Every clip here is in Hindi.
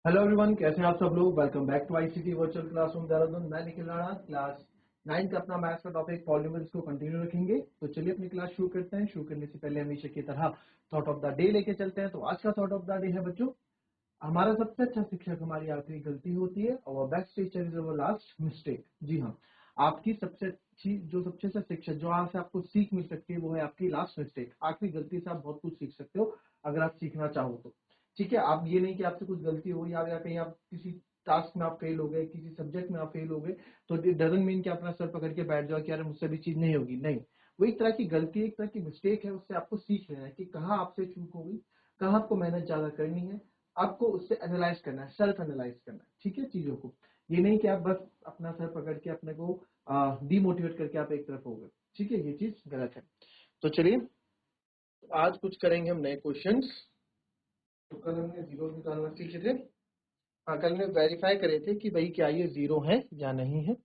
हेलो एवरीवन, कैसे हैं आप सब लोग। Welcome back to ICT virtual classroom Dehradun. मैं निखिल राणा, क्लास 9 का अपना मैथ्स का टॉपिक पॉलीनोमियल्स को कंटिन्यू रखेंगे। तो चलिए अपनी क्लास शुरू करते हैं। शुरू करने से पहले हमेशा की तरह थॉट ऑफ द डे लेके चलते हैं। तो आज का थॉट ऑफ द डे है बच्चों, हमारा सबसे अच्छा शिक्षक हमारी आखिरी गलती होती है और best teacher is our last mistake. जी हाँ, आपकी सबसे अच्छी सबसे अच्छा शिक्षक जो यहाँ से आपको सीख मिल सकती है वो है आपकी लास्ट मिस्टेक। आखिरी गलती से आप बहुत कुछ सीख सकते हो अगर आप सीखना चाहो तो। ठीक है, आप ये नहीं कि आपसे कुछ गलती हो या कहीं आप किसी टास्क में आप फेल हो गए, किसी सब्जेक्ट में आप फेल हो गए, तो इट डजंट मीन कि अपना सर पकड़ के बैठ जाओ कि यार मुझसे भी चीज नहीं होगी। नहीं, वो एक तरह की गलती, एक तरह की मिस्टेक है। उससे आपको सीख लेना है कि कहाँ आपसे चूक हो गई, कहाँ आपको मेहनत ज्यादा करनी है। आपको उससे एनालाइज करना है, सेल्फ एनालाइज करना है। ठीक है, चीजों को ये नहीं कि आप बस अपना सर पकड़ के अपने को डिमोटिवेट करके आप एक तरफ हो गए। ठीक है, ये चीज गलत है। तो चलिए आज कुछ करेंगे हम नए क्वेश्चंस। तो कल हमने जीरो निकालना सीखे थे। हाँ, कल हमने वेरीफाई करे थे कि भाई क्या ये जीरो है या नहीं है।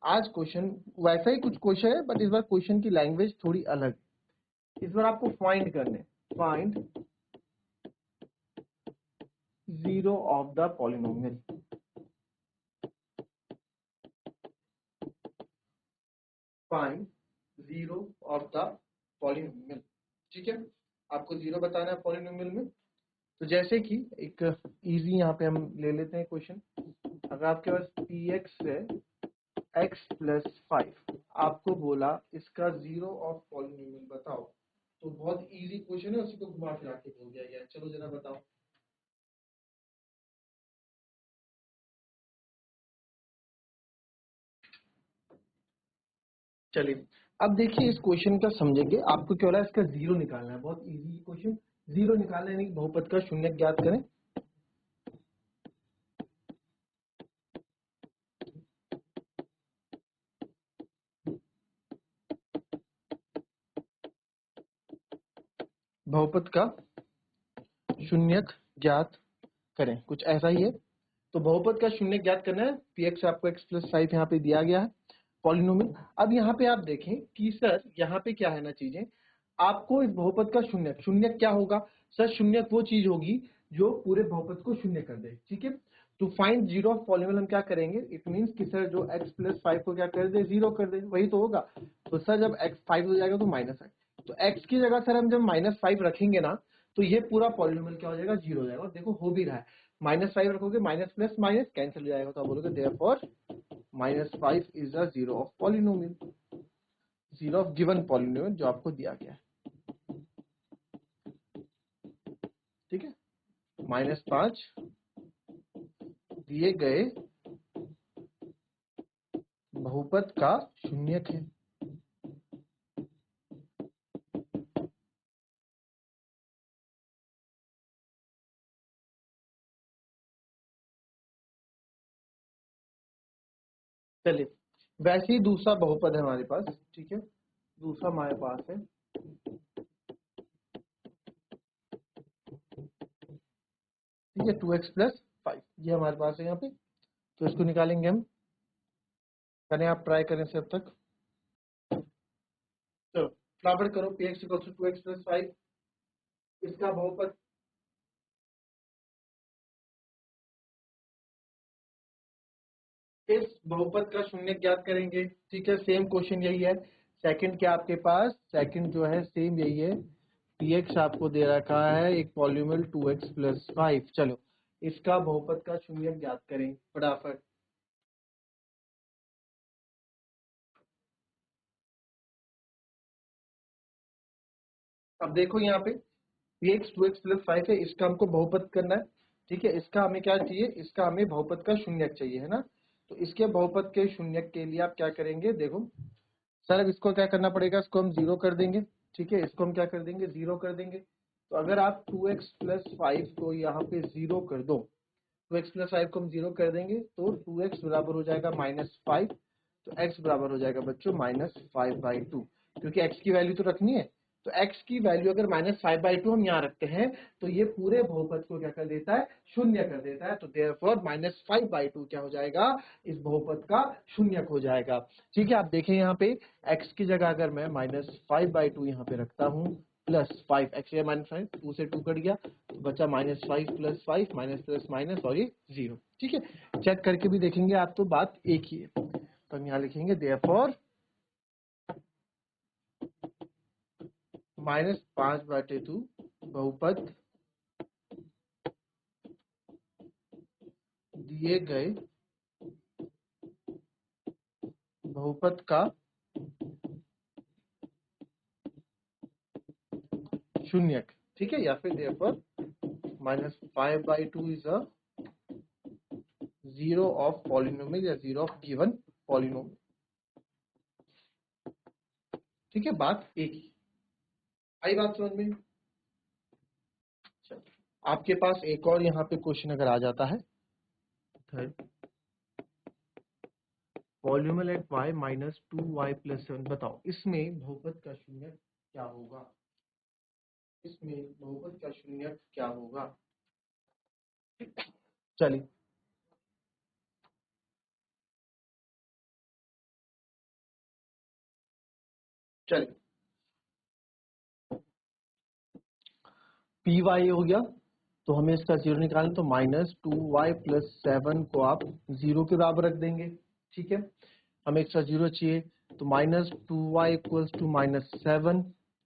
आज क्वेश्चन वैसा ही कुछ क्वेश्चन है, बट इस बार क्वेश्चन की लैंग्वेज थोड़ी अलग। इस बार आपको फाइंड करने, find zero of the polynomial. Find zero of the polynomial. ठीक है, आपको जीरो बताना है पॉलिनोमियल में। तो जैसे कि एक इजी यहाँ पे हम ले लेते हैं क्वेश्चन। अगर आपके पास पी एक्स है x प्लस 5, आपको बोला इसका जीरो ऑफ पॉलिनोमियल बताओ। तो बहुत इजी क्वेश्चन है, उसी को घुमा फिरा के बोल दिया गया। चलो जरा बताओ। चलिए अब देखिए इस क्वेश्चन का समझेंगे। आपको क्या बोला, इसका जीरो निकालना है। बहुत इजी क्वेश्चन। जीरो निकालना यानी बहुपद का शून्य ज्ञात करें। बहुपद का शून्यक ज्ञात करें, कुछ ऐसा ही है। तो बहुपद का शून्य ज्ञात करना है। पी एक्स आपको x प्लस 5 यहाँ पे दिया गया है पॉलिनोमियल। अब यहाँ पे आप देखें कि सर यहाँ पे क्या है ना चीजें, आपको इस बहुपद का शून्यक, शून्यक क्या होगा सर, शून्यक वो चीज होगी जो पूरे बहुपद को शून्य कर दे। ठीक है, तो फाइंड जीरो ऑफ पॉलिनोमियल हम क्या करेंगे, इट मींस कि सर जो x प्लस 5 को क्या कर दे, जीरो कर दे, वही तो होगा। तो सर जब x 5 हो जाएगा तो माइनस है, तो x की जगह सर हम जब -5 रखेंगे ना, तो ये पूरा पॉलिनोमियल क्या हो जाएगा, जीरो हो जाएगा। और देखो हो भी रहा है, -5 रखोगे माइनस प्लस माइनस कैंसिल हो जाएगा, तो आप बोलोगे therefore -5 is the zero of polynomial, zero of given polynomial जो आपको दिया गया है। ठीक है, -5 दिए गए बहुपद का शून्यक है। चलिए वैसे ही दूसरा बहुपद है हमारे पास। ठीक है, दूसरा हमारे पास है, ठीक है, 2x प्लस 5, ये हमारे पास है यहाँ पे। तो इसको निकालेंगे हम। करें, आप ट्राई करें से अब तक। चलो फटाफट करो। P x equal to 2x plus 5, इसका बहुपद इस बहुपद का शून्य ज्ञात करेंगे। ठीक है, सेम क्वेश्चन यही है। सेकंड क्या आपके पास, सेकंड जो है सेम यही है। पी एक्स आपको दे रखा है एक पॉलिनोमियल 2x प्लस 5। चलो इसका बहुपद का शून्य ज्ञात करें फटाफट। अब देखो यहाँ पे पी एक्स 2x प्लस 5 है, इसका हमको बहुपद करना है। ठीक है, इसका हमें क्या चाहिए, इसका हमें बहुपद का शून्यक चाहिए, है ना। तो इसके बहुपद के शून्यक के लिए आप क्या करेंगे, देखो सर अब इसको क्या करना पड़ेगा, इसको हम जीरो कर देंगे। ठीक है, इसको हम क्या कर देंगे, जीरो कर देंगे। तो अगर आप 2x प्लस 5 को यहाँ पे जीरो कर दो, 2x प्लस 5 को हम जीरो कर देंगे तो 2x बराबर हो जाएगा -5। तो x बराबर हो जाएगा बच्चों -5/2, क्योंकि x की वैल्यू तो रखनी है। तो x की वैल्यू अगर -5/2 हम यहाँ रखते हैं तो ये पूरे बहुपद को क्या कर देता है, शून्य कर देता है। तो देयरफॉर -5/2 क्या हो जाएगा, इस बहुपद का शून्यक हो जाएगा। ठीक है, आप देखें यहाँ पे x की जगह अगर मैं -5/2 यहाँ पे रखता हूँ प्लस 5 एक्स स्क्वायर माइनस 5, 2 से 2 कट गया तो बचा -5 प्लस 5 माइनस प्लस माइनस और ये 0। ठीक है, चेक करके भी देखेंगे आप तो बात एक ही है। तो हम यहाँ लिखेंगे देयरफॉर -5/2 बहुपद दिए गए बहुपद का शून्यक। ठीक है, या फिर therefore -5/2 is a zero of polynomial या जीरो ऑफ गिवन पॉलिनोमियल। ठीक है, बात एक ही। आई बात समझ में? चलो, आपके पास एक और यहाँ पे क्वेश्चन अगर आ जाता है, polynomial at y minus 2y plus 7, बताओ इसमें बहुपद का शून्यक क्या होगा? इसमें बहुपद का शून्यक क्या होगा? चलिए, चलिए पी वाई हो गया तो हमें इसका जीरो निकालना, तो -2y प्लस 7 को आप जीरो के बराबर रख देंगे। ठीक है, हमें इसका जीरो चाहिए तो -2y इक्वल्स टू -7।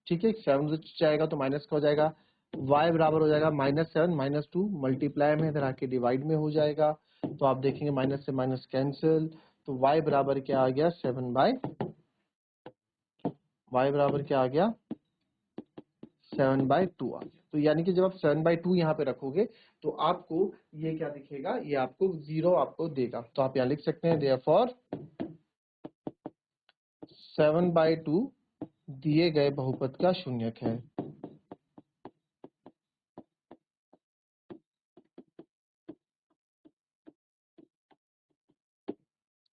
ठीक है, 7 से जाएगा तो माइनस का हो जाएगा, y बराबर हो जाएगा -7 -2 मल्टीप्लाई में इधर आके डिवाइड में हो जाएगा। तो आप देखेंगे माइनस से माइनस कैंसिल, तो y बराबर क्या आ गया 7/2 आ गया। तो यानी कि जब आप 7/2 यहाँ पे रखोगे तो आपको ये क्या दिखेगा, ये आपको जीरो आपको देगा। तो आप यहाँ लिख सकते हैं देयरफॉर 7/2 दिए गए बहुपद का शून्यक है।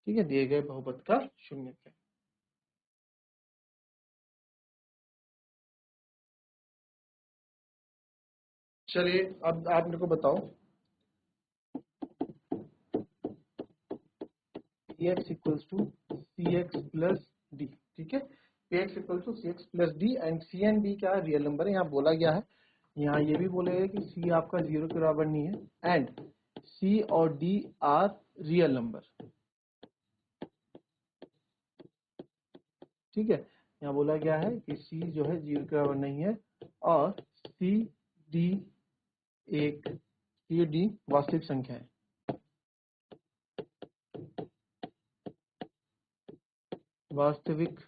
ठीक है, दिए गए बहुपद का शून्यक है। चलिए, अब आप मेरे को बताओ px equals to cx plus d. ठीक है, px equals to cx plus d and c and d क्या है, रियल नंबर है। यहाँ बोला गया है, यहाँ ये भी बोले है कि c आपका जीरो के बराबर नहीं है एंड c और d आर रियल नंबर। ठीक है, यहाँ बोला गया है कि c जो है जीरो के बराबर नहीं है और c d वास्तविक संख्या है। वास्तविक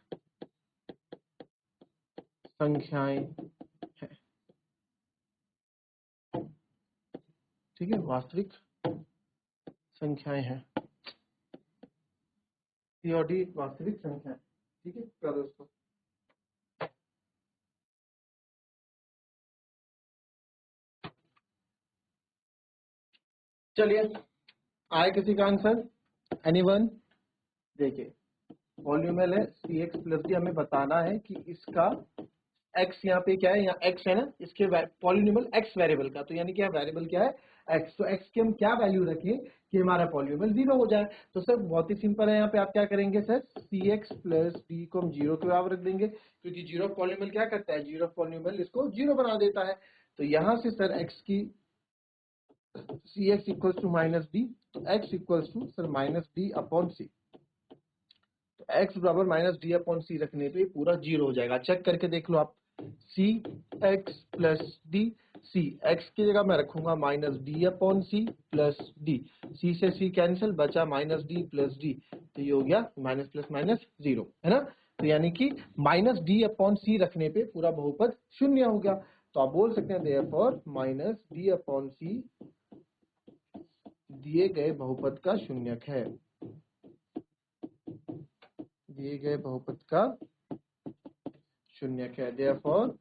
संख्याएं हैं। ठीक है, वास्तविक संख्याएं हैं, सी और डी वास्तविक संख्या है। ठीक है क्या दोस्तों? चलिए, आए किसी का आंसर? एनीवन? देखिए, वॉल्यूमल है सी एक्स प्लस डी, हमें बताना है कि इसका x यहाँ पे क्या है, यहाँ x है ना, इसके पॉलिनोमियल x वेरिएबल का, तो यानी क्या वेरिएबल क्या है x, तो x की हम क्या वैल्यू रखें कि हमारा पॉलिनोमियल जीरो हो जाए। तो सर बहुत ही सिंपल है, यहाँ पे आप क्या करेंगे सर, सी एक्स प्लस डी को हम जीरो के बराबर रख देंगे, क्योंकि जीरो पॉलिनोमियल क्या करता है, जीरो पॉलिनोमियल इसको जीरो बना देता है। तो यहाँ से सर x की C X equals to minus D, तो x equals to sir minus D upon C, तो x बराबर माइनस डी अपॉन सी रखने पे पूरा जीरो हो जाएगा। चेक करके देख लो आप, C X plus D, C X की जगह मैं रखूंगा minus D upon C plus D, C से सी कैंसिल, बचा माइनस डी प्लस डी, तो ये हो गया माइनस प्लस माइनस जीरो, है ना। तो यानी कि माइनस डी अपॉन सी रखने पे पूरा बहुपद शून्य हो गया। तो आप बोल सकते हैं देयरफॉर माइनस डी अपॉन सी दिए गए बहुपद का शून्यक है। दिए गए बहुपद का शून्यक है, therefore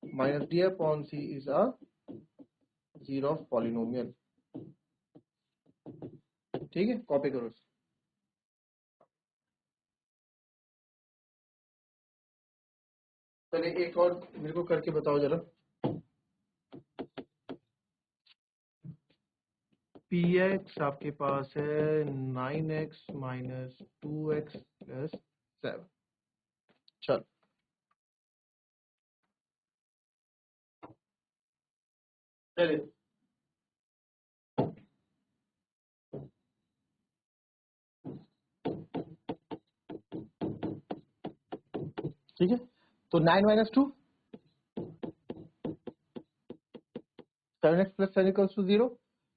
minus D upon c is a zero of polynomial. ठीक है, कॉपी करो। चलिए एक और मेरे को करके बताओ जरा, पी एक्स आपके पास है 9x माइनस 2x प्लस 7। चलो चलिए ठीक है, तो 9 - 2 7x प्लस 7 इक्वल्स टू 0।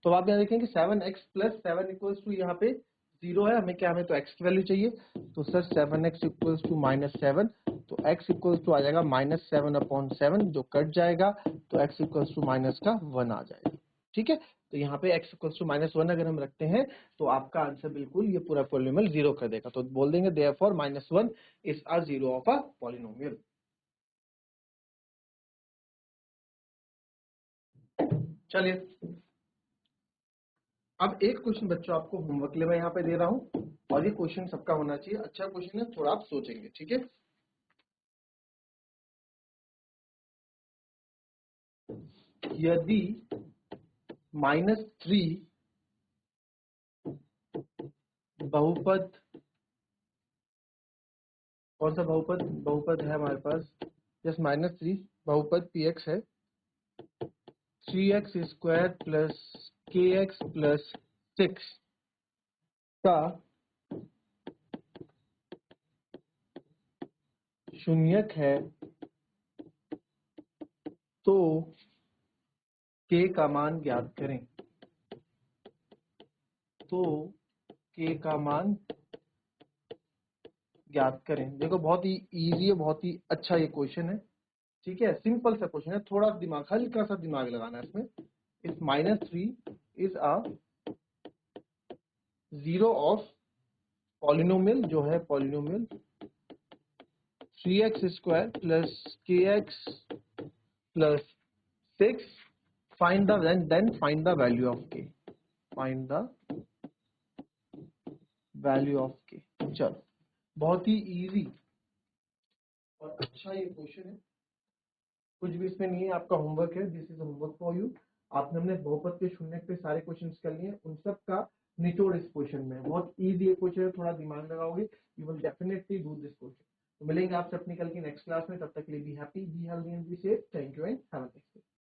तो आप यहाँ देखेंगे 7x प्लस 7 इक्वल्स टू यहाँ पे 0 है, हमें क्या, हमें तो x की वैल्यू चाहिए। तो सर 7x इक्वल्स टू -7, तो x इक्वल्स टू आ जाएगा -7/7 जो कट जाएगा, तो x इक्वल्स टू माइनस का 1 आ जाएगा। ठीक है, तो यहाँ पे x इक्वल्स टू -1 अगर हम रखते हैं तो आपका आंसर बिल्कुल ये पूरा पॉलिनोमियल 0 कर देगा। तो बोल देंगे therefore -1 is a 0 of a polynomial. चलिए अब एक क्वेश्चन बच्चों आपको होमवर्क के लिए मैं यहाँ पे दे रहा हूँ, और ये क्वेश्चन सबका होना चाहिए, अच्छा क्वेश्चन है, थोड़ा आप सोचेंगे। ठीक है, यदि -3 बहुपद, कौन सा बहुपद, बहुपद है हमारे पास जस्ट -3 बहुपद px है, 3x² प्लस kx प्लस 6 का शून्यक है, तो k का मान ज्ञात करें। तो k का मान ज्ञात करें। देखो बहुत ही इजी है, बहुत ही अच्छा ये क्वेश्चन है। ठीक है, सिंपल सा क्वेश्चन है, थोड़ा दिमाग, हल्का सा दिमाग लगाना है इसमें। इस -3 इज अ 0 ऑफ पॉलिनोमियल, जो है polynomial 3x² plus kx plus 6, find the then find the value of k, find the value of k। चलो बहुत ही इजी और अच्छा ये क्वेश्चन है, कुछ भी इसमें नहीं है, आपका होमवर्क है, this is homework for you. आपने हमने बहुपद के शून्य पे सारे क्वेश्चंस कर लिए, उन सब का निचोड़ इस क्वेश्चन में। बहुत इजी क्वेश्चन है, थोड़ा दिमाग लगाओगे you will definitely do this question. तो मिलेंगे आपसे अपनी कल की नेक्स्ट क्लास में, तब तक के लिए be happy, be healthy and be safe. Thank you and have a nice day.